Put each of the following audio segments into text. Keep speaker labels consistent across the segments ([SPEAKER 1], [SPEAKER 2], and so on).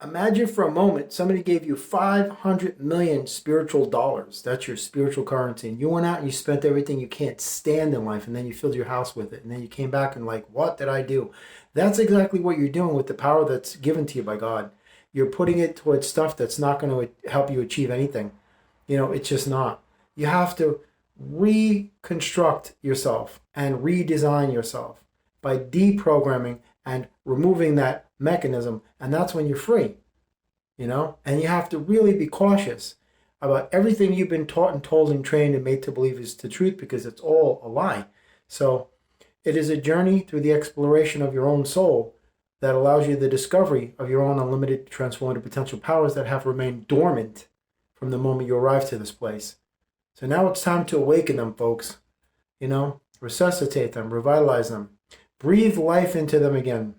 [SPEAKER 1] Imagine for a moment somebody gave you 500 million spiritual dollars. That's your spiritual currency. And you went out and you spent everything you can't stand in life. And then you filled your house with it. And then you came back and, like, what did I do? That's exactly what you're doing with the power that's given to you by God. You're putting it towards stuff that's not going to help you achieve anything. It's just not. You have to reconstruct yourself and redesign yourself by deprogramming and removing that mechanism, and that's when you're free. And you have to really be cautious about everything you've been taught and told and trained and made to believe is the truth, because it's all a lie. So it is a journey through the exploration of your own soul that allows you the discovery of your own unlimited transformative potential powers that have remained dormant from the moment you arrived to this place. So now it's time to awaken them, folks. Resuscitate them, revitalize them, breathe life into them again.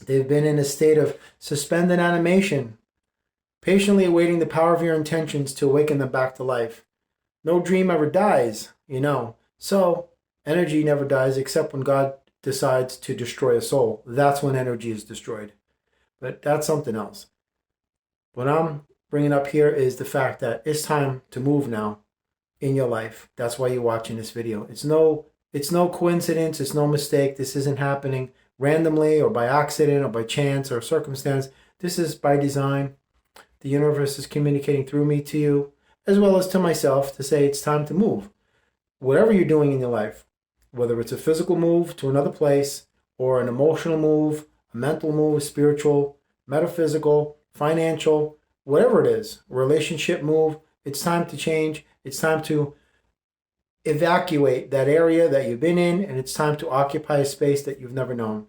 [SPEAKER 1] They've been in a state of suspended animation, patiently awaiting the power of your intentions to awaken them back to life. No dream ever dies, So energy never dies except when God decides to destroy a soul. That's when energy is destroyed. But that's something else. What I'm bringing up here is the fact that it's time to move now in your life. That's why you're watching this video. It's no coincidence. It's no mistake. This isn't happening randomly or by accident or by chance or circumstance. This is by design. The universe is communicating through me to you, as well as to myself, to say it's time to move. Whatever you're doing in your life, whether it's a physical move to another place or an emotional move, a mental move, spiritual, metaphysical, financial, whatever it is, relationship move, it's time to change. It's time to evacuate that area that you've been in, and it's time to occupy a space that you've never known.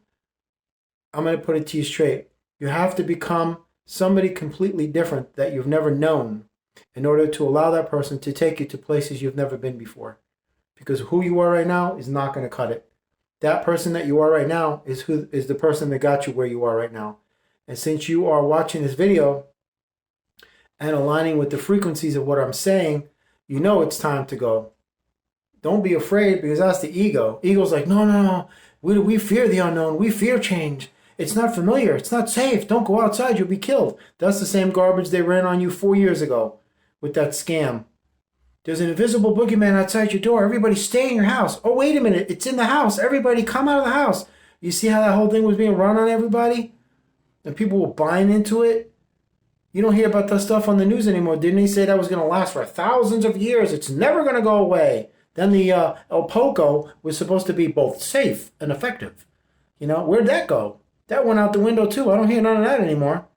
[SPEAKER 1] I'm going to put it to you straight. You have to become somebody completely different that you've never known in order to allow that person to take you to places you've never been before. Because who you are right now is not going to cut it. That person that you are right now is the person that got you where you are right now. And since you are watching this video and aligning with the frequencies of what I'm saying, it's time to go. Don't be afraid, because that's the ego. Ego's like, no. We fear the unknown. We fear change. It's not familiar. It's not safe. Don't go outside. You'll be killed. That's the same garbage they ran on you 4 years ago with that scam. There's an invisible boogeyman outside your door. Everybody stay in your house. Oh, wait a minute. It's in the house. Everybody come out of the house. You see how that whole thing was being run on everybody? And people were buying into it? You don't hear about that stuff on the news anymore. Didn't they say that was going to last for thousands of years? It's never going to go away. Then the El Poco was supposed to be both safe and effective. Where'd that go? That went out the window too. I don't hear none of that anymore.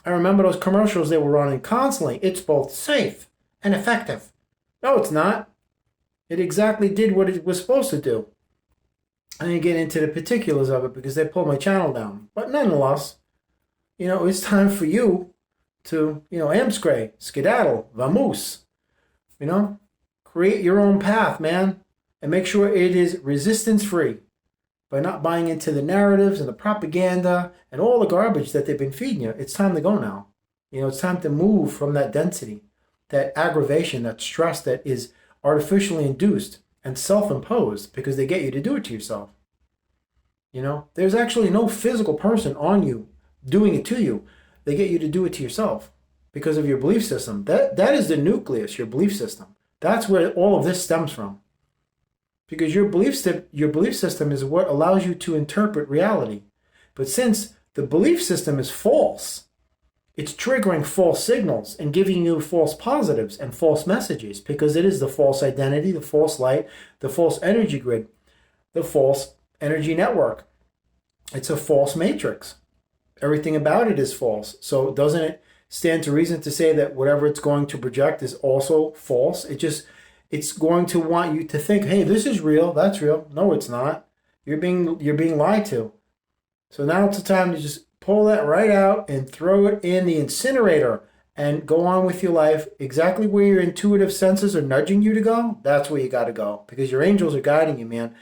[SPEAKER 1] I remember those commercials they were running constantly. It's both safe and effective. No, it's not. It exactly did what it was supposed to do. I didn't get into the particulars of it because they pulled my channel down. But nonetheless, it's time for you to, amscray, skedaddle, vamoose, create your own path, man, and make sure it is resistance free by not buying into the narratives and the propaganda and all the garbage that they've been feeding you. It's time to go now. It's time to move from that density, that aggravation, that stress that is artificially induced and self-imposed because they get you to do it to yourself. There's actually no physical person on you doing it to you. They get you to do it to yourself because of your belief system. That is the nucleus, your belief system. That's where all of this stems from. Because your belief system is what allows you to interpret reality. But since the belief system is false, it's triggering false signals and giving you false positives and false messages, because it is the false identity, the false light, the false energy grid, the false energy network. It's a false matrix. Everything about it is false. So doesn't it stand to reason to say that whatever it's going to project is also false? It's going to want you to think, hey, this is real, that's real. No, it's not. You're being lied to. So now it's the time to just pull that right out and throw it in the incinerator and go on with your life exactly where your intuitive senses are nudging you to go. That's where you got to go, because your angels are guiding you, man.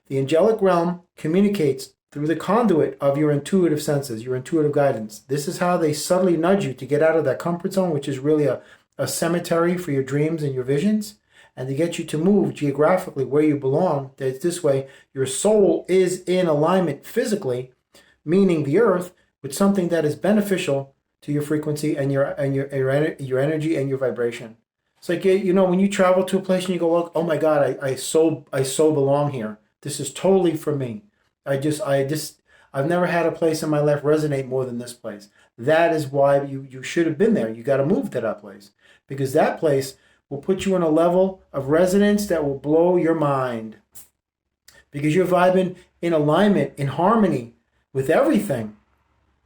[SPEAKER 1] The angelic realm communicates through the conduit of your intuitive senses, your intuitive guidance. This is how they subtly nudge you to get out of that comfort zone, which is really a cemetery for your dreams and your visions, and to get you to move geographically where you belong. That this way your soul is in alignment physically, meaning the earth, with something that is beneficial to your frequency and your energy and your vibration. It's like, when you travel to a place and you go, look, oh my God, I so belong here. This is totally for me. I've never had a place in my life resonate more than this place. That is why you should have been there. You got to move to that place, because that place will put you on a level of resonance that will blow your mind, because you're vibing in alignment, in harmony with everything.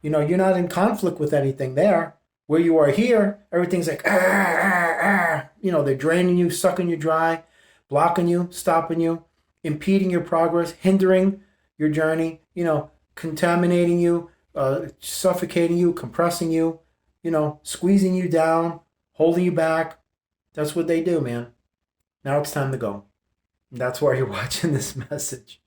[SPEAKER 1] You're not in conflict with anything there. Where you are here, everything's like, they're draining you, sucking you dry, blocking you, stopping you, impeding your progress, hindering your journey, contaminating you, suffocating you, compressing you, squeezing you down, holding you back. That's what they do, man. Now it's time to go. That's why you're watching this message.